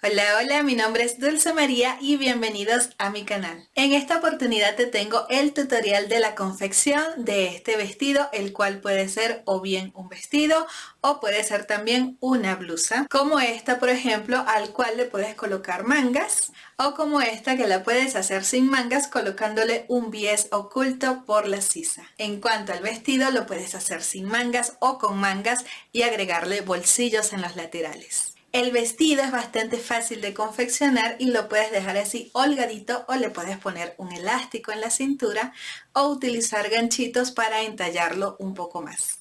Hola, hola, mi nombre es Dulce María y bienvenidos a mi canal. En esta oportunidad te tengo el tutorial de la confección de este vestido, el cual puede ser o bien un vestido o puede ser también una blusa, como esta por ejemplo, al cual le puedes colocar mangas, o como esta que la puedes hacer sin mangas colocándole un bies oculto por la sisa. En cuanto al vestido, lo puedes hacer sin mangas o con mangas y agregarle bolsillos en los laterales. El vestido es bastante fácil de confeccionar y lo puedes dejar así holgadito o le puedes poner un elástico en la cintura o utilizar ganchitos para entallarlo un poco más.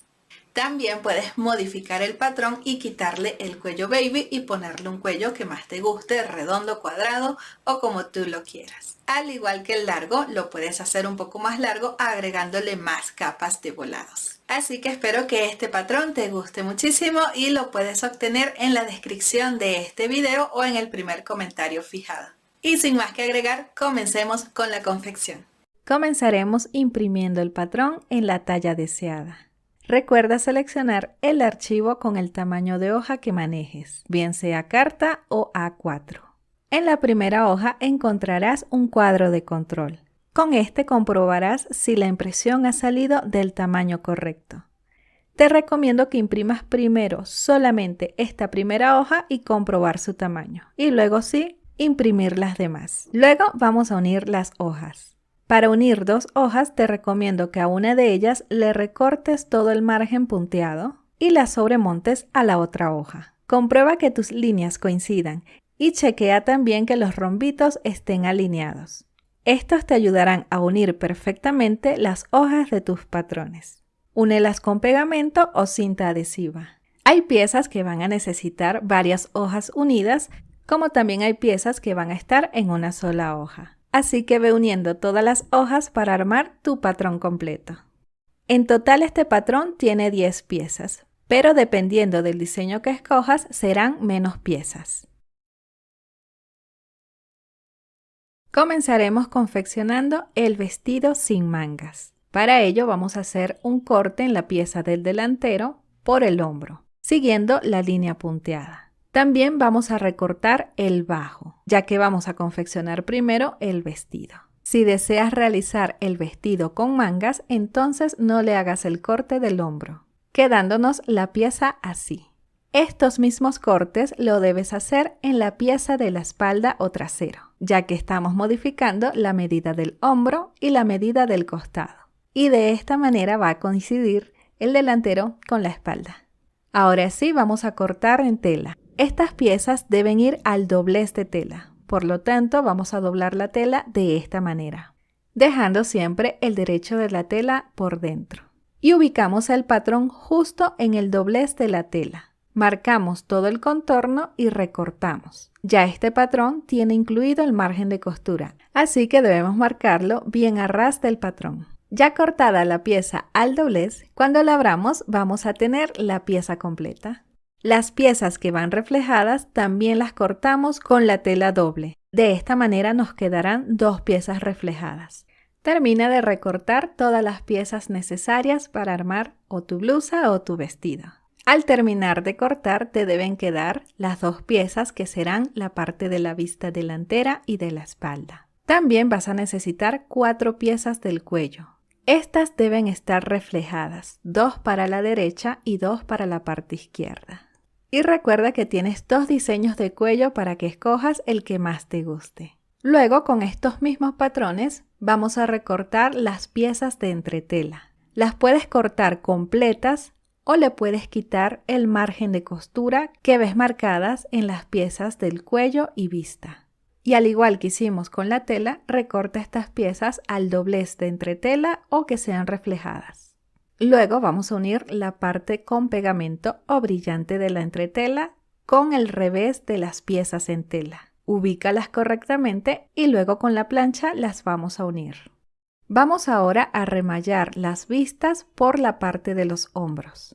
También puedes modificar el patrón y quitarle el cuello baby y ponerle un cuello que más te guste, redondo, cuadrado o como tú lo quieras. Al igual que el largo, lo puedes hacer un poco más largo agregándole más capas de volados. Así que espero que este patrón te guste muchísimo y lo puedes obtener en la descripción de este video o en el primer comentario fijado. Y sin más que agregar, comencemos con la confección. Comenzaremos imprimiendo el patrón en la talla deseada. Recuerda seleccionar el archivo con el tamaño de hoja que manejes, bien sea carta o A4. En la primera hoja encontrarás un cuadro de control. Con este comprobarás si la impresión ha salido del tamaño correcto. Te recomiendo que imprimas primero solamente esta primera hoja y comprobar su tamaño, y luego sí, imprimir las demás. Luego vamos a unir las hojas. Para unir dos hojas te recomiendo que a una de ellas le recortes todo el margen punteado y la sobremontes a la otra hoja. Comprueba que tus líneas coincidan y chequea también que los rombitos estén alineados. Estos te ayudarán a unir perfectamente las hojas de tus patrones. Únelas con pegamento o cinta adhesiva. Hay piezas que van a necesitar varias hojas unidas, como también hay piezas que van a estar en una sola hoja. Así que ve uniendo todas las hojas para armar tu patrón completo. En total este patrón tiene 10 piezas, pero dependiendo del diseño que escojas serán menos piezas. Comenzaremos confeccionando el vestido sin mangas. Para ello vamos a hacer un corte en la pieza del delantero por el hombro, siguiendo la línea punteada. También vamos a recortar el bajo, ya que vamos a confeccionar primero el vestido. Si deseas realizar el vestido con mangas, entonces no le hagas el corte del hombro, quedándonos la pieza así. Estos mismos cortes lo debes hacer en la pieza de la espalda o trasero, ya que estamos modificando la medida del hombro y la medida del costado. Y de esta manera va a coincidir el delantero con la espalda. Ahora sí vamos a cortar en tela. Estas piezas deben ir al doblez de tela, por lo tanto vamos a doblar la tela de esta manera, dejando siempre el derecho de la tela por dentro. Y ubicamos el patrón justo en el doblez de la tela. Marcamos todo el contorno y recortamos. Ya este patrón tiene incluido el margen de costura, así que debemos marcarlo bien a ras del patrón. Ya cortada la pieza al doblez, cuando la abramos vamos a tener la pieza completa. Las piezas que van reflejadas también las cortamos con la tela doble. De esta manera nos quedarán dos piezas reflejadas. Termina de recortar todas las piezas necesarias para armar o tu blusa o tu vestido. Al terminar de cortar te deben quedar las dos piezas que serán la parte de la vista delantera y de la espalda. También vas a necesitar 4 piezas del cuello. Estas deben estar reflejadas, 2 para la derecha y 2 para la parte izquierda. Y recuerda que tienes 2 diseños de cuello para que escojas el que más te guste. Luego con estos mismos patrones vamos a recortar las piezas de entretela. Las puedes cortar completas o le puedes quitar el margen de costura que ves marcadas en las piezas del cuello y vista. Y al igual que hicimos con la tela, recorta estas piezas al doblez de entretela o que sean reflejadas. Luego vamos a unir la parte con pegamento o brillante de la entretela con el revés de las piezas en tela. Ubícalas correctamente y luego con la plancha las vamos a unir. Vamos ahora a remallar las vistas por la parte de los hombros.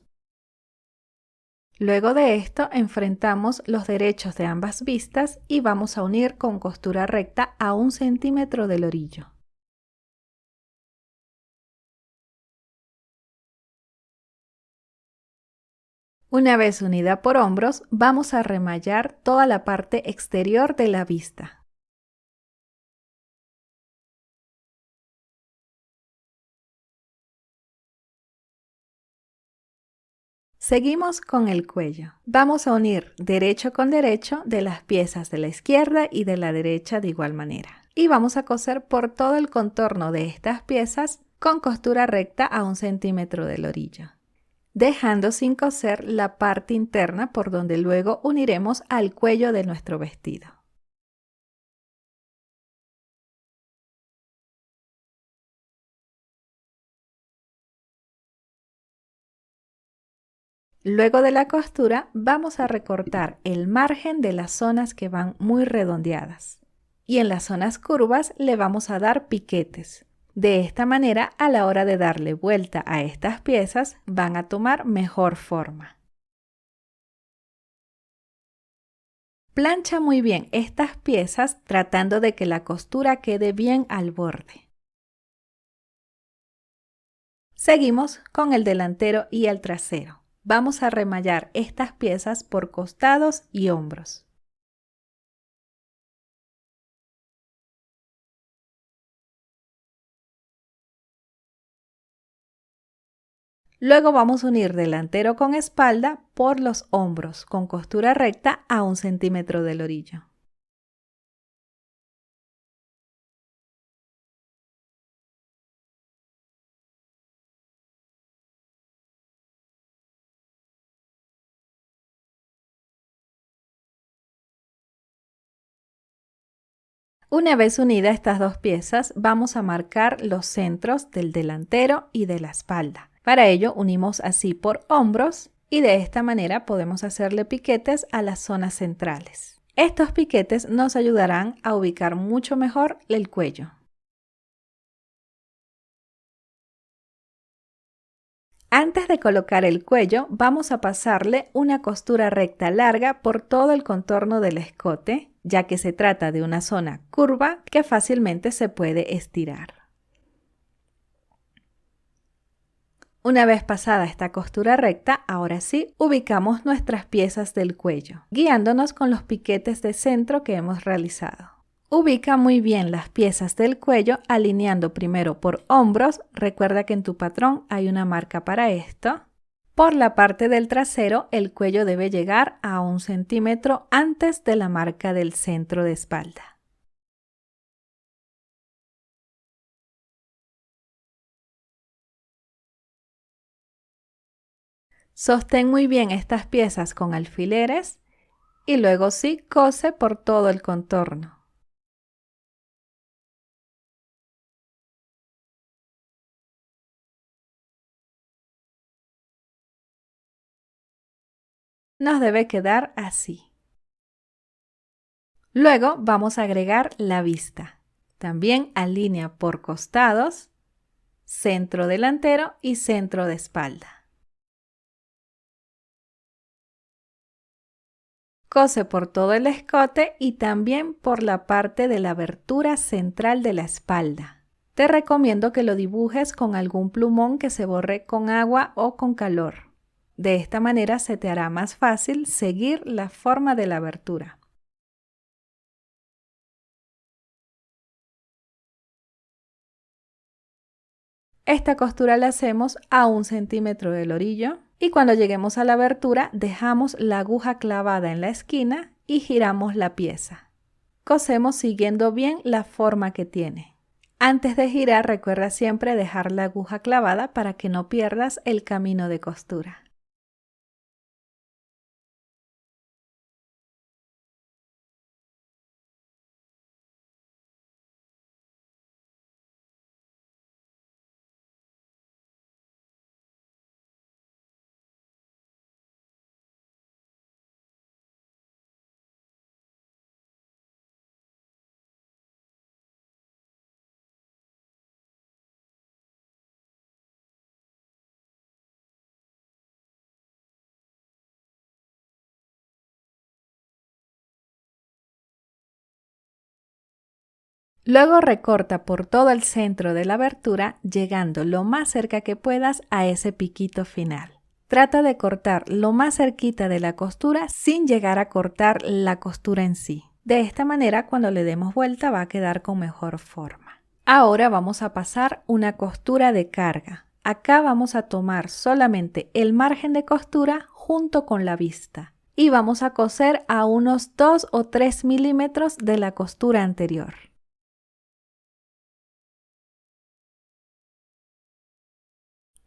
Luego de esto enfrentamos los derechos de ambas vistas y vamos a unir con costura recta a 1 centímetro del orillo. Una vez unida por hombros, vamos a remallar toda la parte exterior de la vista. Seguimos con el cuello. Vamos a unir derecho con derecho de las piezas de la izquierda y de la derecha de igual manera. Y vamos a coser por todo el contorno de estas piezas con costura recta a 1 centímetro del orillo, dejando sin coser la parte interna por donde luego uniremos al cuello de nuestro vestido. Luego de la costura vamos a recortar el margen de las zonas que van muy redondeadas y en las zonas curvas le vamos a dar piquetes. De esta manera, a la hora de darle vuelta a estas piezas van a tomar mejor forma. Plancha muy bien estas piezas tratando de que la costura quede bien al borde. Seguimos con el delantero y el trasero. Vamos a remallar estas piezas por costados y hombros. Luego vamos a unir delantero con espalda por los hombros con costura recta a 1 centímetro del orillo. Una vez unidas estas dos piezas, vamos a marcar los centros del delantero y de la espalda. Para ello unimos así por hombros y de esta manera podemos hacerle piquetes a las zonas centrales. Estos piquetes nos ayudarán a ubicar mucho mejor el cuello. Antes de colocar el cuello, vamos a pasarle una costura recta larga por todo el contorno del escote, ya que se trata de una zona curva que fácilmente se puede estirar. Una vez pasada esta costura recta, ahora sí, ubicamos nuestras piezas del cuello, guiándonos con los piquetes de centro que hemos realizado. Ubica muy bien las piezas del cuello alineando primero por hombros, recuerda que en tu patrón hay una marca para esto. Por la parte del trasero el cuello debe llegar a 1 centímetro antes de la marca del centro de espalda. Sostén muy bien estas piezas con alfileres y luego sí cose por todo el contorno. Nos debe quedar así. Luego vamos a agregar la vista. También alinea por costados, centro delantero y centro de espalda. Cose por todo el escote y también por la parte de la abertura central de la espalda. Te recomiendo que lo dibujes con algún plumón que se borre con agua o con calor. De esta manera se te hará más fácil seguir la forma de la abertura. Esta costura la hacemos a 1 centímetro del orillo y cuando lleguemos a la abertura dejamos la aguja clavada en la esquina y giramos la pieza. Cosemos siguiendo bien la forma que tiene. Antes de girar recuerda siempre dejar la aguja clavada para que no pierdas el camino de costura. Luego recorta por todo el centro de la abertura, llegando lo más cerca que puedas a ese piquito final. Trata de cortar lo más cerquita de la costura sin llegar a cortar la costura en sí. De esta manera, cuando le demos vuelta va a quedar con mejor forma. Ahora vamos a pasar una costura de carga. Acá vamos a tomar solamente el margen de costura junto con la vista y vamos a coser a unos 2 o 3 milímetros de la costura anterior.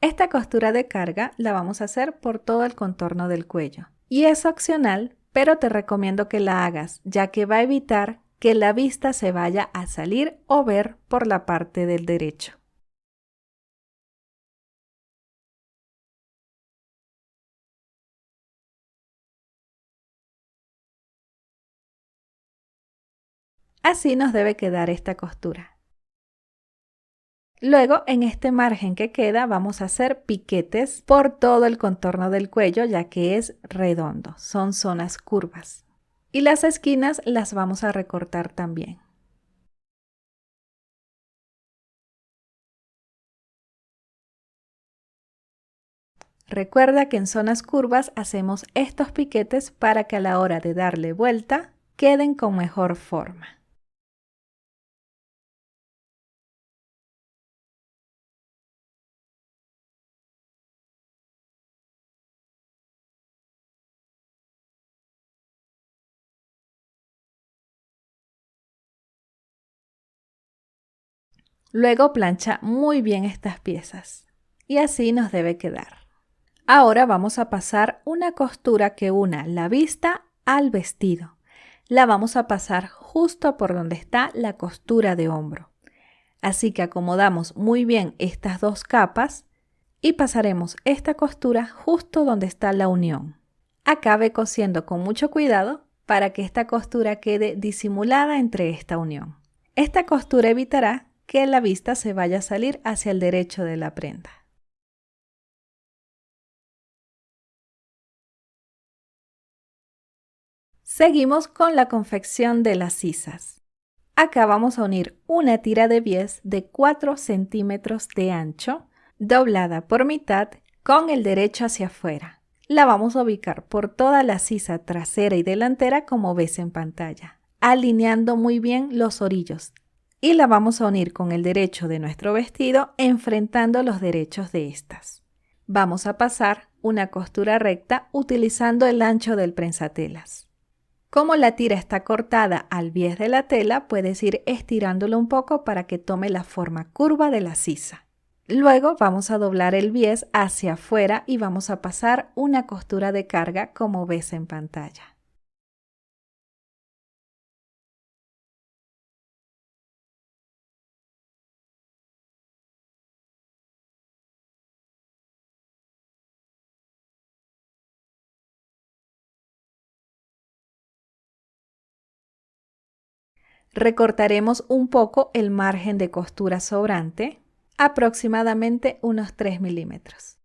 Esta costura de carga la vamos a hacer por todo el contorno del cuello y es opcional, pero te recomiendo que la hagas, ya que va a evitar que la vista se vaya a salir o ver por la parte del derecho. Así nos debe quedar esta costura. Luego, en este margen que queda, vamos a hacer piquetes por todo el contorno del cuello, ya que es redondo, son zonas curvas. Y las esquinas las vamos a recortar también. Recuerda que en zonas curvas hacemos estos piquetes para que a la hora de darle vuelta queden con mejor forma. Luego plancha muy bien estas piezas y así nos debe quedar. Ahora vamos a pasar una costura que una la vista al vestido. La vamos a pasar justo por donde está la costura de hombro. Así que acomodamos muy bien estas dos capas y pasaremos esta costura justo donde está la unión. Acabe cosiendo con mucho cuidado para que esta costura quede disimulada entre esta unión. Esta costura evitará que la vista se vaya a salir hacia el derecho de la prenda. Seguimos con la confección de las sisas. Acá vamos a unir una tira de bies de 4 centímetros de ancho, doblada por mitad con el derecho hacia afuera. La vamos a ubicar por toda la sisa trasera y delantera como ves en pantalla, alineando muy bien los orillos. Y la vamos a unir con el derecho de nuestro vestido, enfrentando los derechos de estas. Vamos a pasar una costura recta utilizando el ancho del prensatelas. Como la tira está cortada al bies de la tela, puedes ir estirándolo un poco para que tome la forma curva de la sisa. Luego vamos a doblar el bies hacia afuera y vamos a pasar una costura de carga como ves en pantalla. Recortaremos un poco el margen de costura sobrante, aproximadamente unos 3 milímetros.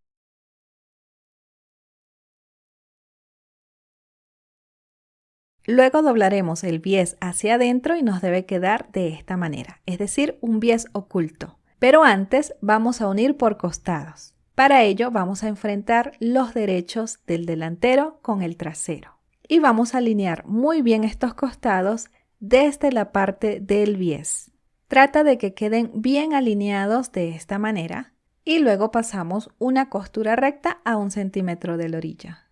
Luego doblaremos el bies hacia adentro y nos debe quedar de esta manera, es decir, un bies oculto. Pero antes vamos a unir por costados. Para ello vamos a enfrentar los derechos del delantero con el trasero. Y vamos a alinear muy bien estos costados desde la parte del bies. Trata de que queden bien alineados de esta manera y luego pasamos una costura recta a 1 centímetro de la orilla.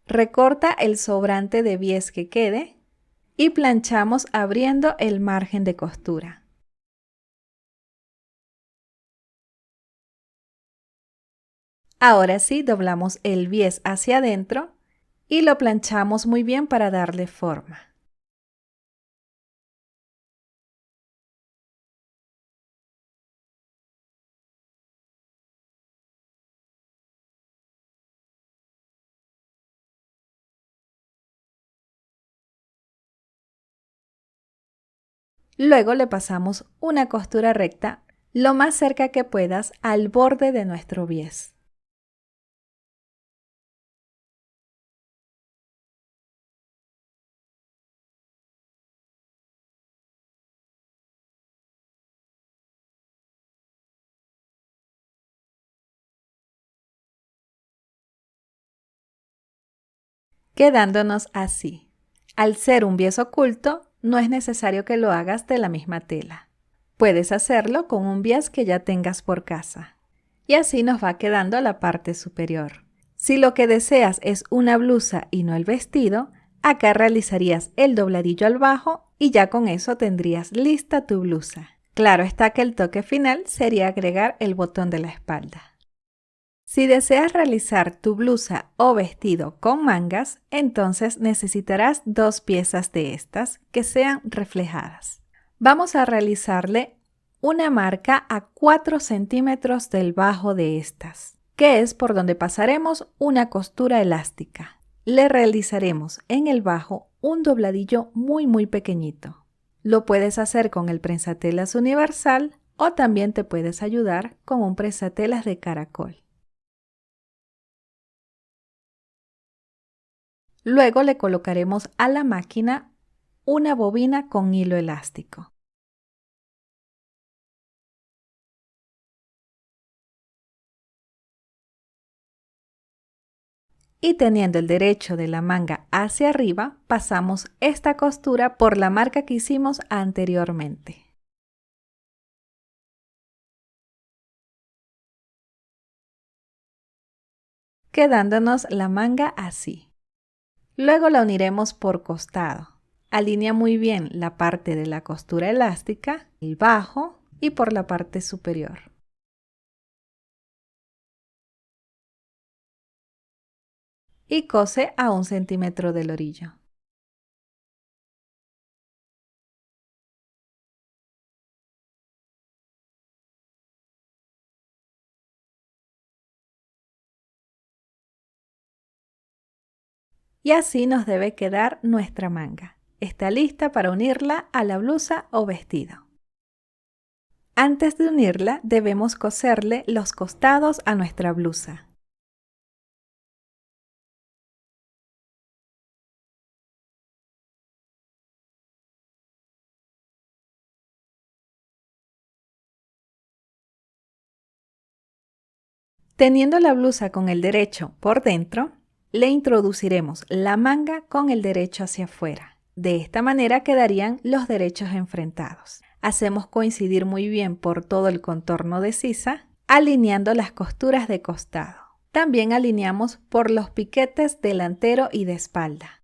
Recorta el sobrante de bies que quede y planchamos abriendo el margen de costura. Ahora sí, doblamos el bies hacia adentro y lo planchamos muy bien para darle forma. Luego le pasamos una costura recta lo más cerca que puedas al borde de nuestro bies. quedándonos así. Al ser un bies oculto, no es necesario que lo hagas de la misma tela. Puedes hacerlo con un bies que ya tengas por casa. Y así nos va quedando la parte superior. Si lo que deseas es una blusa y no el vestido, acá realizarías el dobladillo al bajo y ya con eso tendrías lista tu blusa. Claro está que el toque final sería agregar el botón de la espalda. Si deseas realizar tu blusa o vestido con mangas, entonces necesitarás 2 piezas de estas que sean reflejadas. Vamos a realizarle una marca a 4 centímetros del bajo de estas, que es por donde pasaremos una costura elástica. Le realizaremos en el bajo un dobladillo muy pequeñito. Lo puedes hacer con el prensatelas universal o también te puedes ayudar con un prensatelas de caracol. Luego le colocaremos a la máquina una bobina con hilo elástico. Y teniendo el derecho de la manga hacia arriba, pasamos esta costura por la marca que hicimos anteriormente. Quedándonos la manga así. Luego la uniremos por costado. Alinea muy bien la parte de la costura elástica, el bajo y por la parte superior. Y cose a 1 centímetro del orillo. Y así nos debe quedar nuestra manga. Está lista para unirla a la blusa o vestido. Antes de unirla, debemos coserle los costados a nuestra blusa. Teniendo la blusa con el derecho por dentro, le introduciremos la manga con el derecho hacia afuera. De esta manera quedarían los derechos enfrentados. Hacemos coincidir muy bien por todo el contorno de sisa, alineando las costuras de costado. También alineamos por los piquetes delantero y de espalda.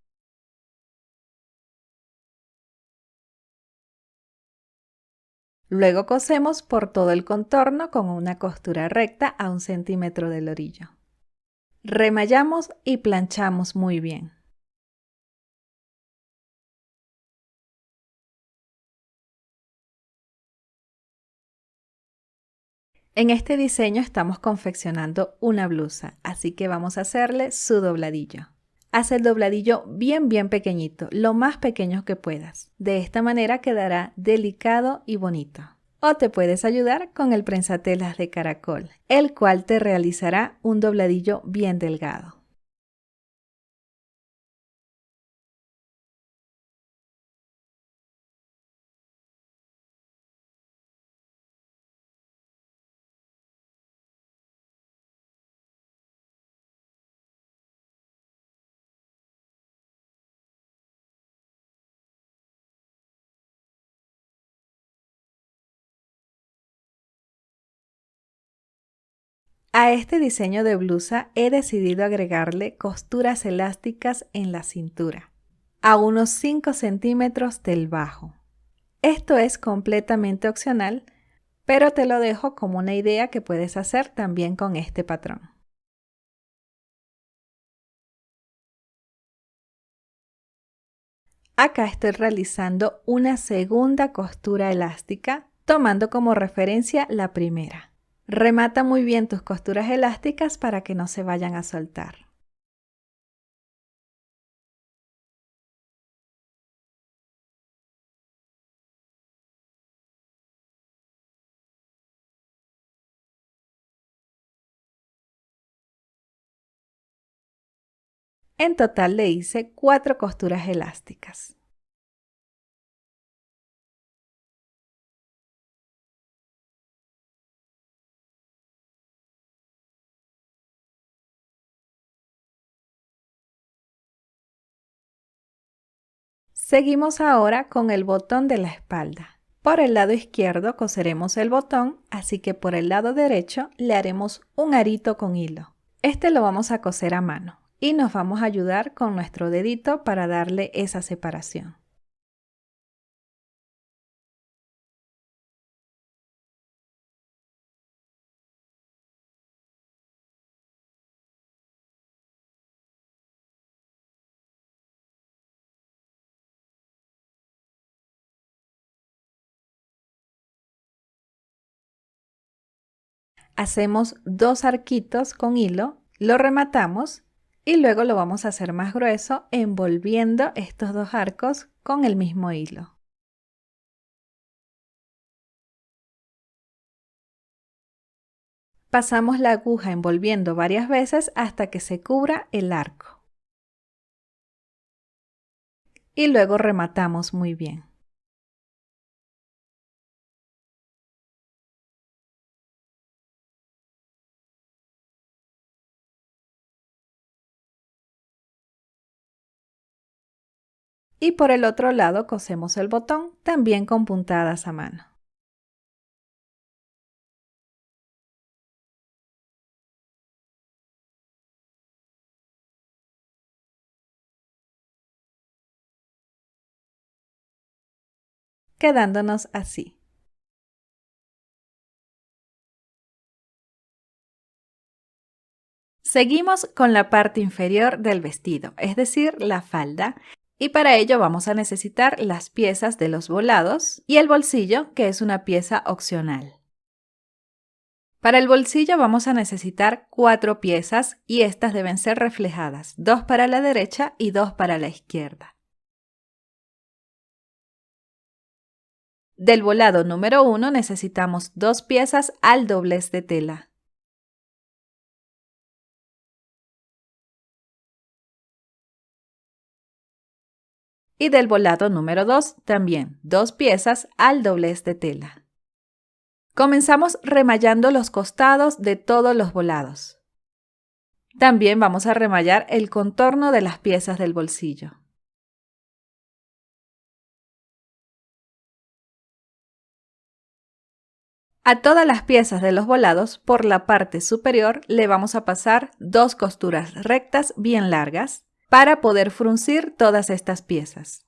Luego cosemos por todo el contorno con una costura recta a 1 centímetro del orillo. Remallamos y planchamos muy bien. En este diseño estamos confeccionando una blusa, así que vamos a hacerle su dobladillo. Haz el dobladillo bien pequeñito, lo más pequeño que puedas. De esta manera quedará delicado y bonito. O te puedes ayudar con el prensatelas de caracol, el cual te realizará un dobladillo bien delgado. A este diseño de blusa he decidido agregarle costuras elásticas en la cintura, a unos 5 centímetros del bajo. Esto es completamente opcional, pero te lo dejo como una idea que puedes hacer también con este patrón. Acá estoy realizando una segunda costura elástica, tomando como referencia la primera. Remata muy bien tus costuras elásticas para que no se vayan a soltar. En total le hice 4 costuras elásticas. Seguimos ahora con el botón de la espalda. Por el lado izquierdo coseremos el botón, así que por el lado derecho le haremos un arito con hilo. Este lo vamos a coser a mano y nos vamos a ayudar con nuestro dedito para darle esa separación. Hacemos 2 arquitos con hilo, lo rematamos y luego lo vamos a hacer más grueso envolviendo estos 2 arcos con el mismo hilo. Pasamos la aguja envolviendo varias veces hasta que se cubra el arco. Y luego rematamos muy bien. Y por el otro lado cosemos el botón, también con puntadas a mano. Quedándonos así. Seguimos con la parte inferior del vestido, es decir, la falda, y para ello vamos a necesitar las piezas de los volados y el bolsillo, que es una pieza opcional. Para el bolsillo vamos a necesitar 4 piezas y estas deben ser reflejadas, 2 para la derecha y 2 para la izquierda. Del volado número 1 necesitamos 2 piezas al doblez de tela. Y del volado número 2 también 2 piezas al doblez de tela. Comenzamos remallando los costados de todos los volados. También vamos a remallar el contorno de las piezas del bolsillo. A todas las piezas de los volados, por la parte superior le vamos a pasar 2 costuras rectas bien largas para poder fruncir todas estas piezas.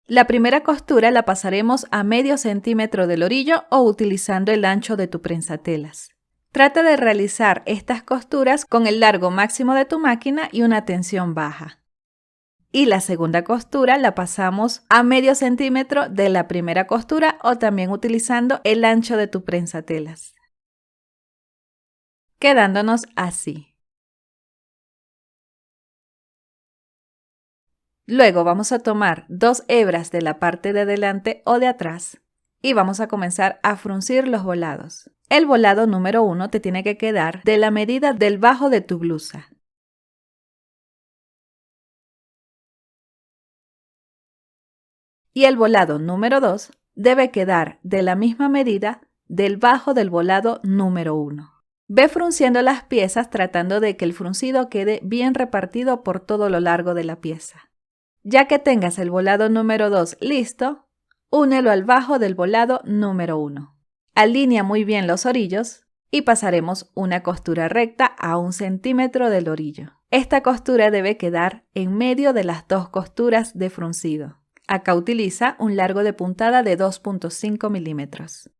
La primera costura la pasaremos a medio centímetro del orillo o utilizando el ancho de tu prensatelas. Trata de realizar estas costuras con el largo máximo de tu máquina y una tensión baja. Y la segunda costura la pasamos a medio centímetro de la primera costura o también utilizando el ancho de tu prensatelas. Quedándonos así. Luego vamos a tomar 2 hebras de la parte de delante o de atrás y vamos a comenzar a fruncir los volados. El volado número 1 te tiene que quedar de la medida del bajo de tu blusa. Y el volado número 2 debe quedar de la misma medida del bajo del volado número 1. Ve frunciendo las piezas tratando de que el fruncido quede bien repartido por todo lo largo de la pieza. Ya que tengas el volado número 2 listo, únelo al bajo del volado número 1. Alinea muy bien los orillos y pasaremos una costura recta a 1 centímetro del orillo. Esta costura debe quedar en medio de las 2 costuras de fruncido. Acá utiliza un largo de puntada de 2.5 milímetros.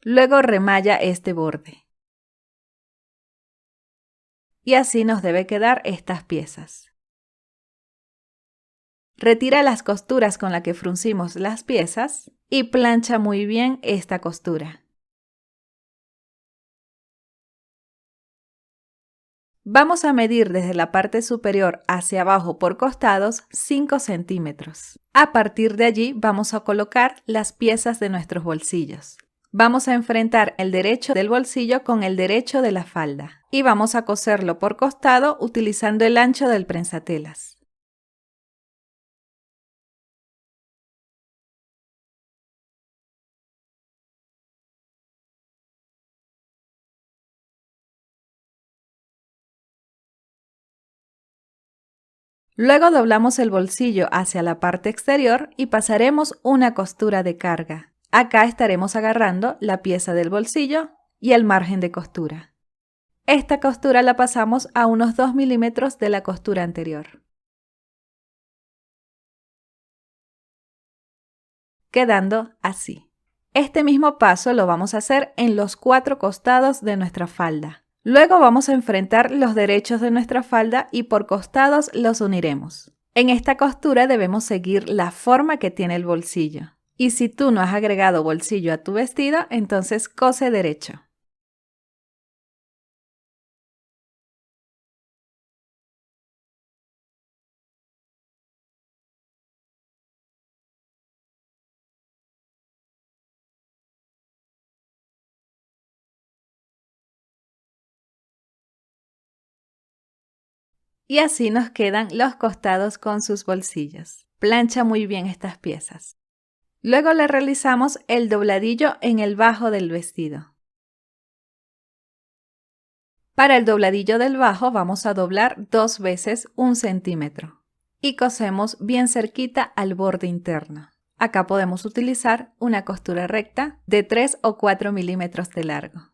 Luego remalla este borde. Y así nos debe quedar estas piezas. Retira las costuras con las que fruncimos las piezas y plancha muy bien esta costura. Vamos a medir desde la parte superior hacia abajo por costados 5 centímetros. A partir de allí vamos a colocar las piezas de nuestros bolsillos. Vamos a enfrentar el derecho del bolsillo con el derecho de la falda y vamos a coserlo por costado utilizando el ancho del prensatelas. Luego doblamos el bolsillo hacia la parte exterior y pasaremos una costura de carga. Acá estaremos agarrando la pieza del bolsillo y el margen de costura. Esta costura la pasamos a unos 2 milímetros de la costura anterior, quedando así. Este mismo paso lo vamos a hacer en los 4 costados de nuestra falda. Luego vamos a enfrentar los derechos de nuestra falda y por costados los uniremos. En esta costura debemos seguir la forma que tiene el bolsillo. Y si tú no has agregado bolsillo a tu vestido, entonces cose derecho. Y así nos quedan los costados con sus bolsillos. Plancha muy bien estas piezas. Luego le realizamos el dobladillo en el bajo del vestido. Para el dobladillo del bajo vamos a doblar 2 veces 1 centímetro y cosemos bien cerquita al borde interno. Acá podemos utilizar una costura recta de 3 o 4 milímetros de largo.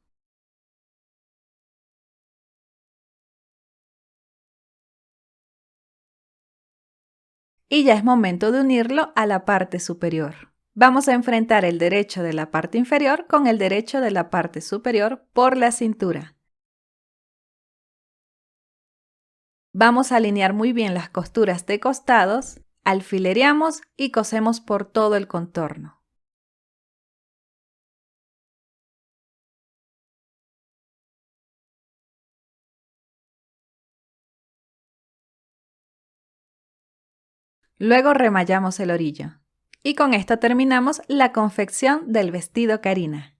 Y ya es momento de unirlo a la parte superior. Vamos a enfrentar el derecho de la parte inferior con el derecho de la parte superior por la cintura. Vamos a alinear muy bien las costuras de costados, alfilereamos y cosemos por todo el contorno. Luego remallamos el orillo. Y con esto terminamos la confección del vestido Karina.